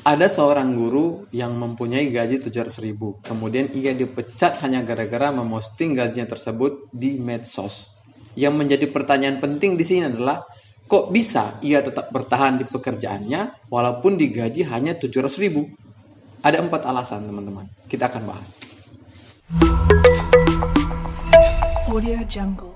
Ada seorang guru yang mempunyai gaji 700.000. Kemudian ia dipecat hanya gara-gara memosting gajinya tersebut di medsos. Yang menjadi pertanyaan penting di sini adalah, kok bisa ia tetap bertahan di pekerjaannya walaupun digaji hanya 700.000? Ada 4 alasan, teman-teman. Kita akan bahas. Audio Jungle.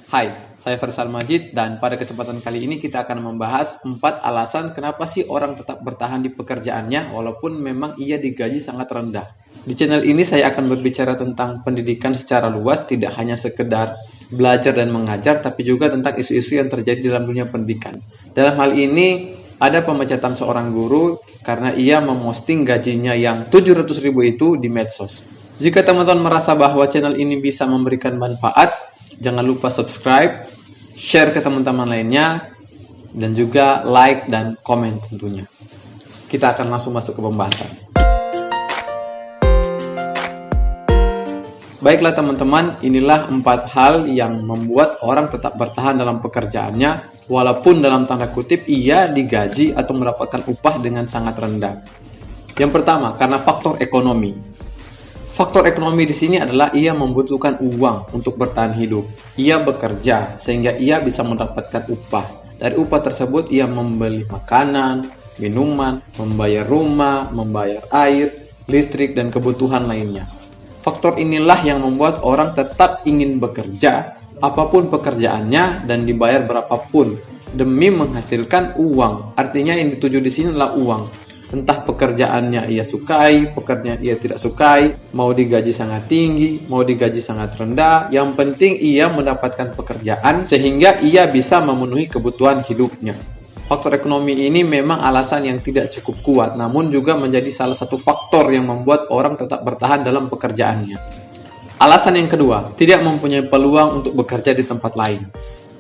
Hai, saya Faisal Majid dan pada kesempatan kali ini kita akan membahas 4 alasan kenapa sih orang tetap bertahan di pekerjaannya walaupun memang ia digaji sangat rendah. Di channel ini saya akan berbicara tentang pendidikan secara luas, tidak hanya sekedar belajar dan mengajar, tapi juga tentang isu-isu yang terjadi dalam dunia pendidikan. Dalam hal ini, ada pemecatan seorang guru karena ia memosting gajinya yang 700.000 itu di medsos. Jika teman-teman merasa bahwa channel ini bisa memberikan manfaat, jangan lupa subscribe, share ke teman-teman lainnya, dan juga like dan komen tentunya. Kita akan langsung masuk ke pembahasan. Baiklah teman-teman, inilah 4 hal yang membuat orang tetap bertahan dalam pekerjaannya, walaupun dalam tanda kutip ia digaji atau mendapatkan upah dengan sangat rendah. Yang pertama, karena faktor ekonomi. Faktor ekonomi di sini adalah ia membutuhkan uang untuk bertahan hidup. Ia bekerja sehingga ia bisa mendapatkan upah. Dari upah tersebut ia membeli makanan, minuman, membayar rumah, membayar air, listrik, dan kebutuhan lainnya. Faktor inilah yang membuat orang tetap ingin bekerja, apapun pekerjaannya dan dibayar berapapun demi menghasilkan uang. Artinya yang dituju di sini adalah uang. Entah pekerjaannya ia sukai, pekerjaan ia tidak sukai, mau digaji sangat tinggi, mau digaji sangat rendah, yang penting ia mendapatkan pekerjaan sehingga ia bisa memenuhi kebutuhan hidupnya. Faktor ekonomi ini memang alasan yang tidak cukup kuat, namun juga menjadi salah satu faktor yang membuat orang tetap bertahan dalam pekerjaannya. Alasan yang kedua, tidak mempunyai peluang untuk bekerja di tempat lain.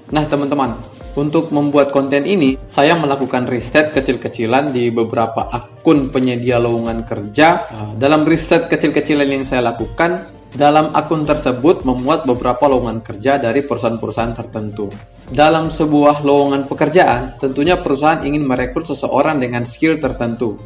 Nah teman-teman, untuk membuat konten ini, saya melakukan riset kecil-kecilan di beberapa akun penyedia lowongan kerja. Dalam riset kecil-kecilan yang saya lakukan, dalam akun tersebut memuat beberapa lowongan kerja dari perusahaan-perusahaan tertentu. Dalam sebuah lowongan pekerjaan, tentunya perusahaan ingin merekrut seseorang dengan skill tertentu.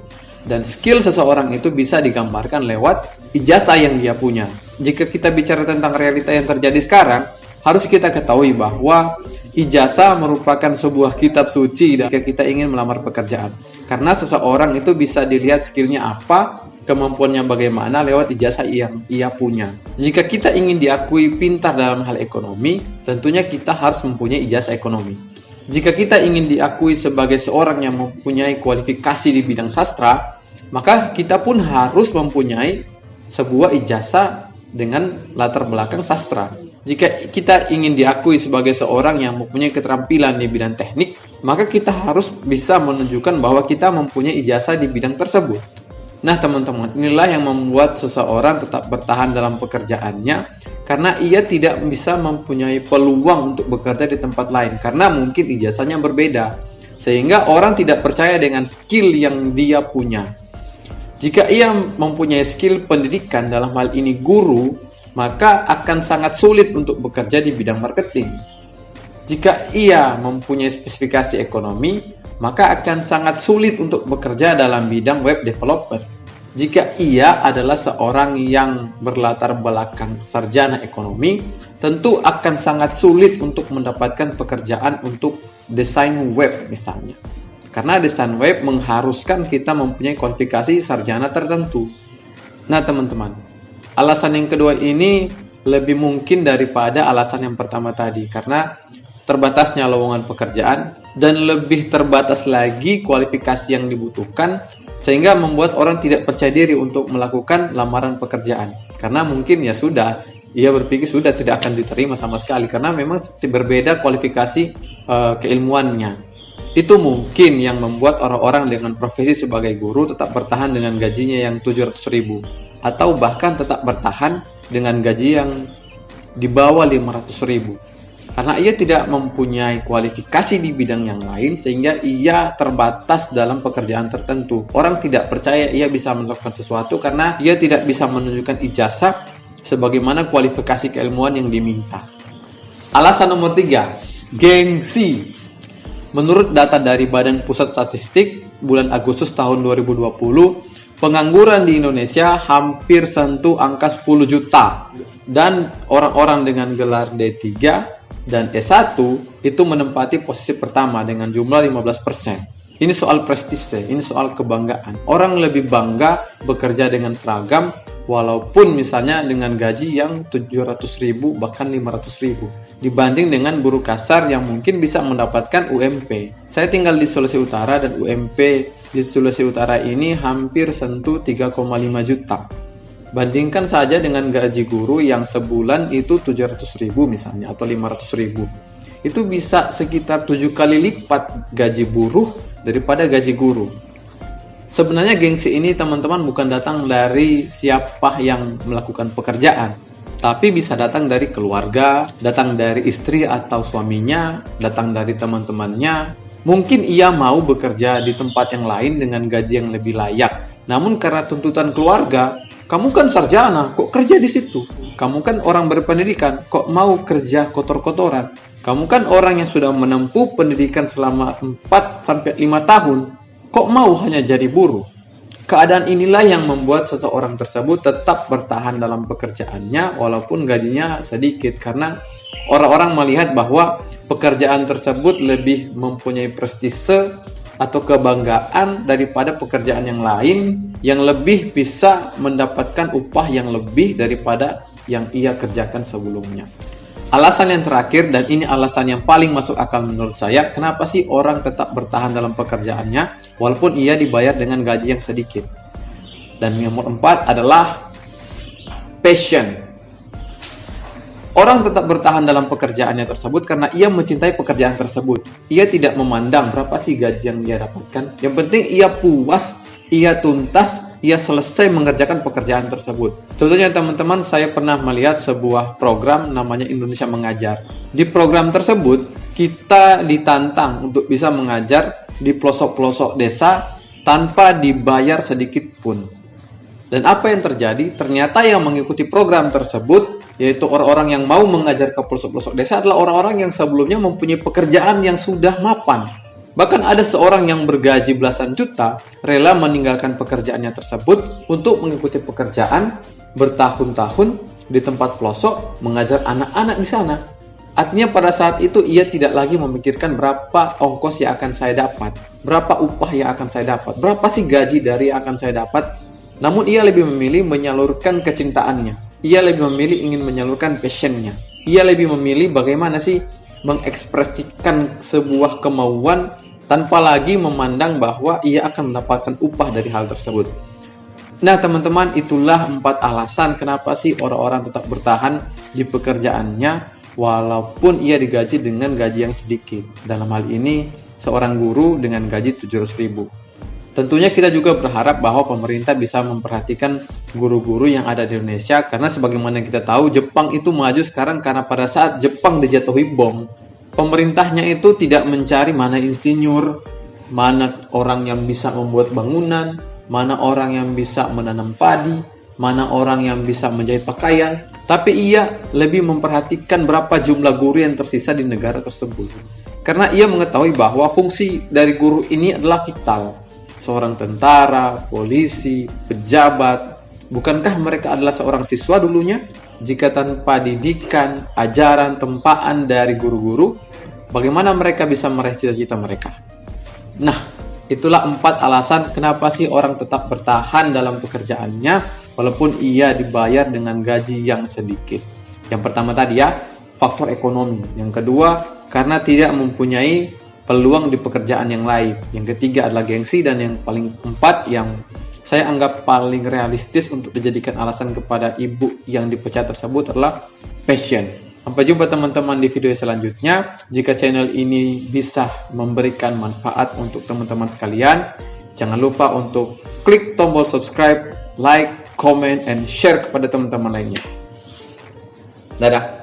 Dan skill seseorang itu bisa digambarkan lewat ijazah yang dia punya. Jika kita bicara tentang realita yang terjadi sekarang, harus kita ketahui bahwa ijazah merupakan sebuah kitab suci jika kita ingin melamar pekerjaan. Karena seseorang itu bisa dilihat skillnya apa, kemampuannya bagaimana lewat ijazah yang ia punya. Jika kita ingin diakui pintar dalam hal ekonomi, tentunya kita harus mempunyai ijazah ekonomi. Jika kita ingin diakui sebagai seorang yang mempunyai kualifikasi di bidang sastra, maka kita pun harus mempunyai sebuah ijazah dengan latar belakang sastra. Jika kita ingin diakui sebagai seorang yang mempunyai keterampilan di bidang teknik, maka kita harus bisa menunjukkan bahwa kita mempunyai ijazah di bidang tersebut. Nah teman-teman, inilah yang membuat seseorang tetap bertahan dalam pekerjaannya karena ia tidak bisa mempunyai peluang untuk bekerja di tempat lain karena mungkin ijazahnya berbeda, sehingga orang tidak percaya dengan skill yang dia punya. Jika ia mempunyai skill pendidikan, dalam hal ini guru, maka akan sangat sulit untuk bekerja di bidang marketing. Jika ia mempunyai spesifikasi ekonomi, maka akan sangat sulit untuk bekerja dalam bidang web developer. Jika ia adalah seorang yang berlatar belakang sarjana ekonomi, tentu akan sangat sulit untuk mendapatkan pekerjaan untuk desain web misalnya. Karena desain web mengharuskan kita mempunyai kualifikasi sarjana tertentu. Nah teman-teman, alasan yang kedua ini lebih mungkin daripada alasan yang pertama tadi karena terbatasnya lowongan pekerjaan dan lebih terbatas lagi kualifikasi yang dibutuhkan sehingga membuat orang tidak percaya diri untuk melakukan lamaran pekerjaan karena mungkin ia berpikir sudah tidak akan diterima sama sekali karena memang berbeda kualifikasi keilmuannya. Itu mungkin yang membuat orang-orang dengan profesi sebagai guru tetap bertahan dengan gajinya yang 700.000 atau bahkan tetap bertahan dengan gaji yang di bawah 500.000 karena ia tidak mempunyai kualifikasi di bidang yang lain sehingga ia terbatas dalam pekerjaan tertentu. Orang tidak percaya ia bisa melakukan sesuatu karena ia tidak bisa menunjukkan ijazah sebagaimana kualifikasi keilmuan yang diminta. Alasan nomor 3, gengsi. Menurut data dari Badan Pusat Statistik, bulan Agustus tahun 2020, pengangguran di Indonesia hampir sentuh angka 10 juta. Dan orang-orang dengan gelar D3 dan S1 itu menempati posisi pertama dengan jumlah 15%. Ini soal prestise, ini soal kebanggaan. Orang lebih bangga bekerja dengan seragam, walaupun misalnya dengan gaji yang 700.000 bahkan 500.000 dibanding dengan buruh kasar yang mungkin bisa mendapatkan UMP. Saya tinggal di Sulawesi Utara dan UMP di Sulawesi Utara ini hampir sentuh 3,5 juta. Bandingkan saja dengan gaji guru yang sebulan itu 700.000 misalnya atau 500.000. Itu bisa sekitar 7 kali lipat gaji buruh daripada gaji guru. Sebenarnya gengsi ini teman-teman bukan datang dari siapa yang melakukan pekerjaan, tapi bisa datang dari keluarga, datang dari istri atau suaminya, datang dari teman-temannya. Mungkin ia mau bekerja di tempat yang lain dengan gaji yang lebih layak, namun karena tuntutan keluarga, kamu kan sarjana, kok kerja di situ? Kamu kan orang berpendidikan, kok mau kerja kotor-kotoran? Kamu kan orang yang sudah menempuh pendidikan selama 4-5 tahun, kok mau hanya jadi buruh? Keadaan inilah yang membuat seseorang tersebut tetap bertahan dalam pekerjaannya walaupun gajinya sedikit, karena orang-orang melihat bahwa pekerjaan tersebut lebih mempunyai prestise atau kebanggaan daripada pekerjaan yang lain yang lebih bisa mendapatkan upah yang lebih daripada yang ia kerjakan sebelumnya. Alasan yang terakhir, dan ini alasan yang paling masuk akal menurut saya, kenapa sih orang tetap bertahan dalam pekerjaannya walaupun ia dibayar dengan gaji yang sedikit. Dan yang nomor 4 adalah passion. Orang tetap bertahan dalam pekerjaannya tersebut karena ia mencintai pekerjaan tersebut. Ia tidak memandang berapa sih gaji yang ia dapatkan. Yang penting ia puas, ia tuntas, ia selesai mengerjakan pekerjaan tersebut. Contohnya teman-teman, saya pernah melihat sebuah program namanya Indonesia Mengajar. Di program tersebut, kita ditantang untuk bisa mengajar di pelosok-pelosok desa tanpa dibayar sedikit pun. Dan apa yang terjadi? Ternyata yang mengikuti program tersebut, yaitu orang-orang yang mau mengajar ke pelosok-pelosok desa, adalah orang-orang yang sebelumnya mempunyai pekerjaan yang sudah mapan. Bahkan ada seorang yang bergaji belasan juta rela meninggalkan pekerjaannya tersebut untuk mengikuti pekerjaan bertahun-tahun di tempat pelosok mengajar anak-anak di sana. Artinya pada saat itu ia tidak lagi memikirkan berapa ongkos yang akan saya dapat, berapa upah yang akan saya dapat, berapa sih gaji dari yang akan saya dapat. Namun ia lebih memilih menyalurkan kecintaannya. Ia lebih memilih ingin menyalurkan passionnya. Ia lebih memilih bagaimana sih mengekspresikan sebuah kemauan tanpa lagi memandang bahwa ia akan mendapatkan upah dari hal tersebut. Nah teman-teman, itulah 4 alasan kenapa sih orang-orang tetap bertahan di pekerjaannya walaupun ia digaji dengan gaji yang sedikit. Dalam hal ini seorang guru dengan gaji 700.000. Tentunya kita juga berharap bahwa pemerintah bisa memperhatikan guru-guru yang ada di Indonesia, karena sebagaimana kita tahu Jepang itu maju sekarang karena pada saat Jepang dijatuhi bom, pemerintahnya itu tidak mencari mana insinyur, mana orang yang bisa membuat bangunan, mana orang yang bisa menanam padi, mana orang yang bisa menjahit pakaian, tapi ia lebih memperhatikan berapa jumlah guru yang tersisa di negara tersebut. Karena ia mengetahui bahwa fungsi dari guru ini adalah vital. Seorang tentara, polisi, pejabat, bukankah mereka adalah seorang siswa dulunya? Jika tanpa didikan, ajaran, tempaan dari guru-guru, bagaimana mereka bisa meraih cita-cita mereka? Nah, itulah 4 alasan kenapa sih orang tetap bertahan dalam pekerjaannya walaupun ia dibayar dengan gaji yang sedikit. Yang pertama tadi ya, faktor ekonomi. Yang kedua, karena tidak mempunyai peluang di pekerjaan yang lain. Yang ketiga adalah gengsi, dan yang paling 4 yang saya anggap paling realistis untuk dijadikan alasan kepada ibu yang dipecat tersebut adalah passion. Sampai jumpa teman-teman di video selanjutnya. Jika channel ini bisa memberikan manfaat untuk teman-teman sekalian, jangan lupa untuk klik tombol subscribe, like, comment, and share kepada teman-teman lainnya. Dadah.